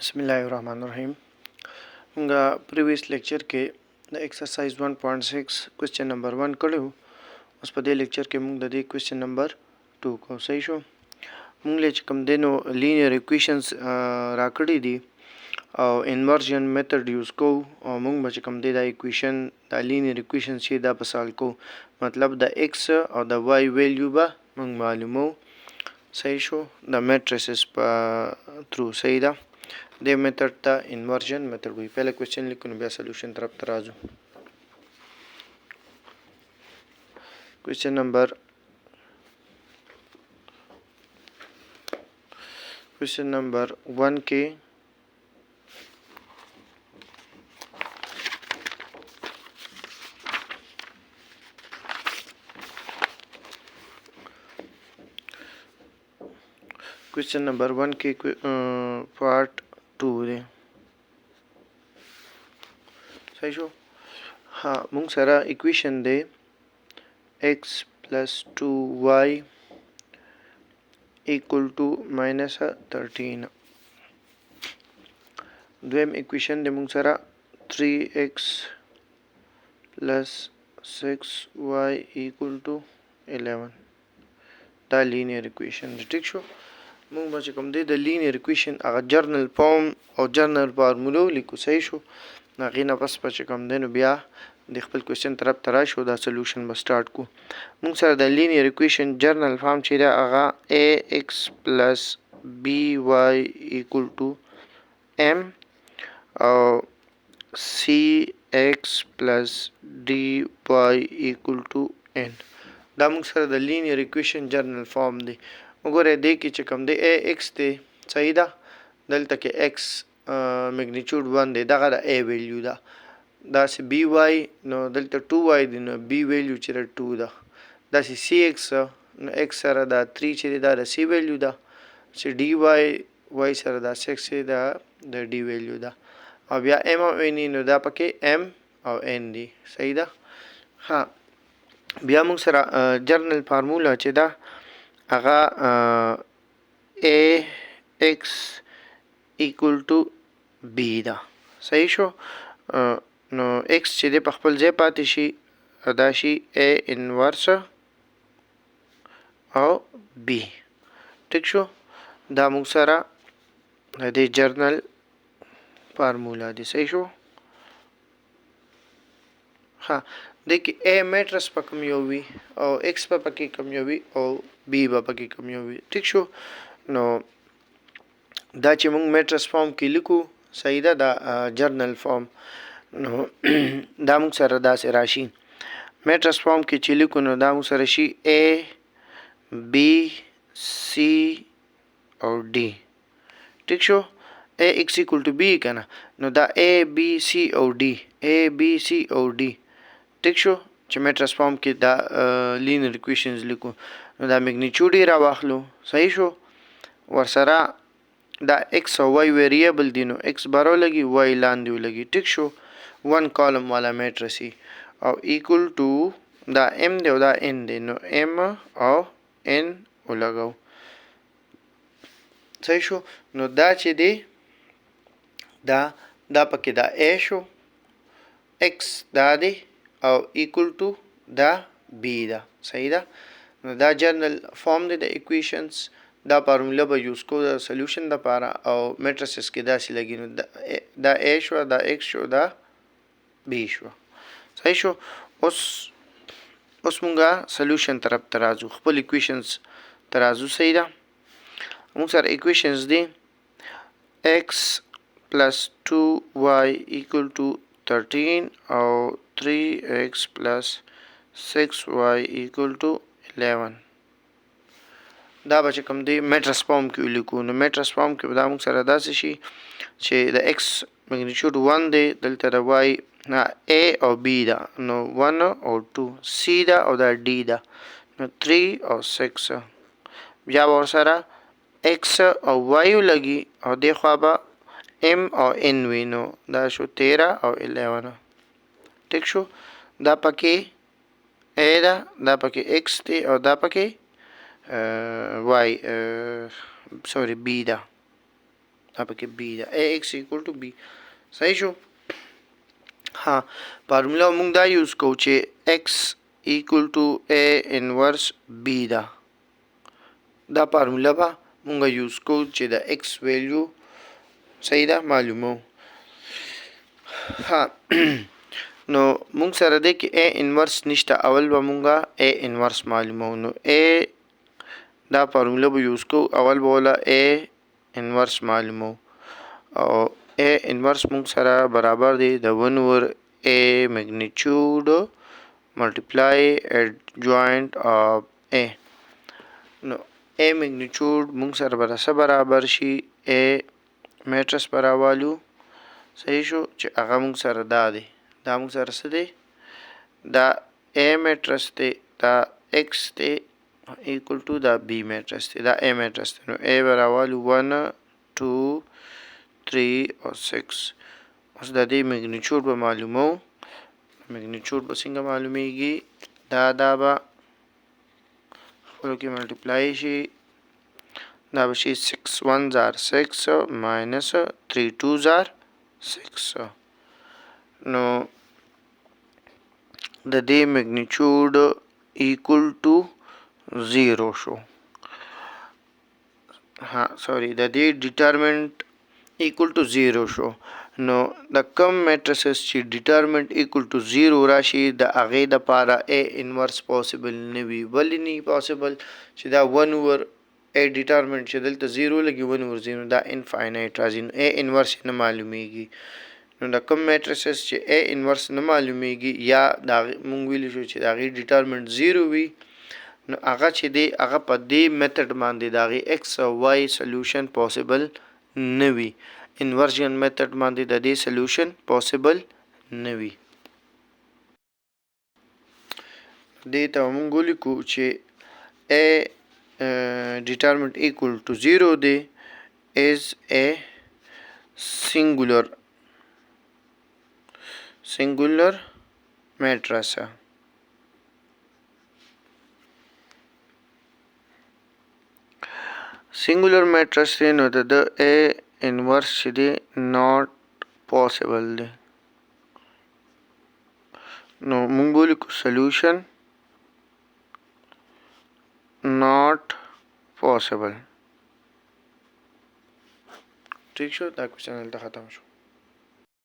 बिस्मिल्लाहिर्रहमानिर्रहीम मुंगा previous lecture के द एक्सरसाइज 1.6 क्वेश्चन नंबर 1 कड़ो उस पर दे लेक्चर के मुंग दे क्वेश्चन नंबर 2 को सही शो मुंग ले कम देनो लीनियर इक्वेशंस राकड़ी दी और इन्वर्जन मेथड यूज को और मुंग बच कम दे द इक्वेशन द लीनियर इक्वेशन से द पसाल को मतलब द एक्स और द वाई वैल्यू बा मुंग मालूम हो सही शो द मैट्रिसेस थ्रू सही दा दे मेथड ता इन्वर्जन मेथड हुई पहले क्वेश्चन लिखूँ बिया सोल्यूशन तरफ तराजू क्वेश्चन नंबर 1 के क्वेश्चन नंबर 1 के पार्ट 2 दे सही शो हाँ मुंग सारा इक्वेशन दे x plus 2y equal to minus 13 द्वेम इक्वेशन दे मुंग सारा 3x plus 6y equal to 11 दा लीनियर इक्वेशन ठीक शो मुंग बचे कम दे द लीनियर इक्वेशन अगर जर्नल फॉर्म और जर्नल फार्मूला लिखो सही शो नागिना बस बचे कम देनो बिया د خپل کوېشن طرف ته راشو دا سولوشن به سٹارټ کو موږ سره د لینیر اکویشن جرنل فارم چې دا هغه ax plus by equal to m او cx plus dy equal to n دا موږ سره د لینیر اکویشن جرنل فارم دی وګوره دې کې چې کوم دی ax دی صحیح ده دلته کې x میگنیچود 1 دی دغه د a ویلیو ده دا سی بی وای نو دلته 2y دی نو بی ویلیو چې 2 ده دا سی سی ایکس نو ایکس سره دا 3 چې دا د سی ویلیو ده چې डी وای سره دا 6 چې دا د डी ویلیو ده او بیا ام او ان نو دا پکې ام او ان دی صحیح ده ها بیا موږ سره جرنل فارمولا چې دا هغه ا ایکس ایکوال ټو بی ده صحیح شو نو x چې د په خپل ځای پاتې شي دا شي a انورس او b ټیک شو دا موږ سره د جرنل فارمولا دی صحیح شو ها د کې a میټرس په کوم یو وي او x په پکې کوم یو وي او b په پکې کوم یو وي ټیک شو نو دا چې موږ میټرس فارم کې لیکو صحیح ده دا جرنل فارم نو دا موږ سره داسې راشي میټرس فارم کې چې لیکو نو دا موږ سره شي A B C او D ټیک شو A x equal to B کنه نو دا A B C او D A B C او D ټیک شو چې میټرس فارم کې دا لینیر اکویشنز لیکو نو دا میگنیچود را واخلو صحیح شو ورسره دا x او y ویریبل دي نو x بارو لګي y لاندې ولګي ټیک شو 1 کالم والا میټرسی او ایکول ټو دا m دی او دا n دی نو m او n ولګو صحیح شو نو دا چې دی دا پکې دا a شو x دا دی او ایکول ټو دا b دا صحیح ده نو دا جرنل فارم دی د اکویشنز دا فارمولا به یوز کو د سولوشن د پاره او میټریسز کې داسې لګي نو دا a شو دا x شو دا b شو صحیح شو اوس مونږه سولوشن طرف ترازو خپل اکویشنز ترازو صحیح ده موږ سره اکویشنز دي x plus 2y equal to 13 او 3x plus 6y equal to 11 دا به چې کوم دی میټرس فارم کې ولیکو نو میټرس فارم کې دا موږ سره داسې شي چې د x میگنیچود 1 دی دلته د y a او b دا نو 1 او 2 c دا او دا d دا نو 3 او 6 بیا ورسره x او y لګي او د خوا به m او n وي نو دا شو 13 او 11 ټیک شو دا پکې a دا پکې x دی او دا پکې y sorry b دا دا پکې b ده ax equal to b صحیح شو ها فارمولا موږ دا یوز کوو چې x equal to a inverse b ده دا فارمولا به موږ یوز کوو چې د x ویلیو صحیح ده معلومو ها نو موږ سره دی کې a انورس نشته اول به موږ a انورس معلومو نو a دا فارمولا به یوز کوو اول به ولا a انورس معلومو او a انورس موږ سره برابر دی د 1 over a magnitude multiply adjoint of a نو a magnitude موږ سره برابر شي a میټرس پر راوالو صحیح شو چې هغه موږ سره دا دی دا موږ سره څه دی دا a میټرس دی دا x دی equal to دا b میټرس دی دا a میټرس دی نو a به راوالو 1 2 3 او 6 اوس د دې میګنیچیوډ به معلومو میګنیچیوډ به څنګه معلومیږي دا به خپلو کې ملټیپلای شي دا به شي 6 1s are 6 minus 3 2s are 6 نو د دې میګنیچیوډ equal to 0 شو ها سوري د دې ډیټرمنټ equal to 0 شو نو د کم میټریسز چې ډیټرمنټ equal to 0 راشي د هغې دپاره a انورس پاسبل نه وي ولې نه پاسبل چې دا 1 over a ډیټرمنټ چې دلته 0 لګي 1 over 0 دا انفاینایټ راځي نو a انورس نه معلومیږي نو د کوم میټریسز چې a انورس نه معلومیږي یا دا مونږ ویلی شو چې د هغې ډیټرمنټ 0 وي نو هغه چې دی هغه په دې میتھډ باندې د هغې x او y سلیوشن پاسبل نه وي انورژن میتھډ باندې د دې سلیوشن پاسبل نه وي دې ته مونږ ولیکو چې a determinant equal to 0 دی is a singular matrix singular matrix دی نو د a inverse چې دی not possible دی نو مونږ ولیکو solution not possible ٹھیک شو دا کوېسچن دلته ختم شو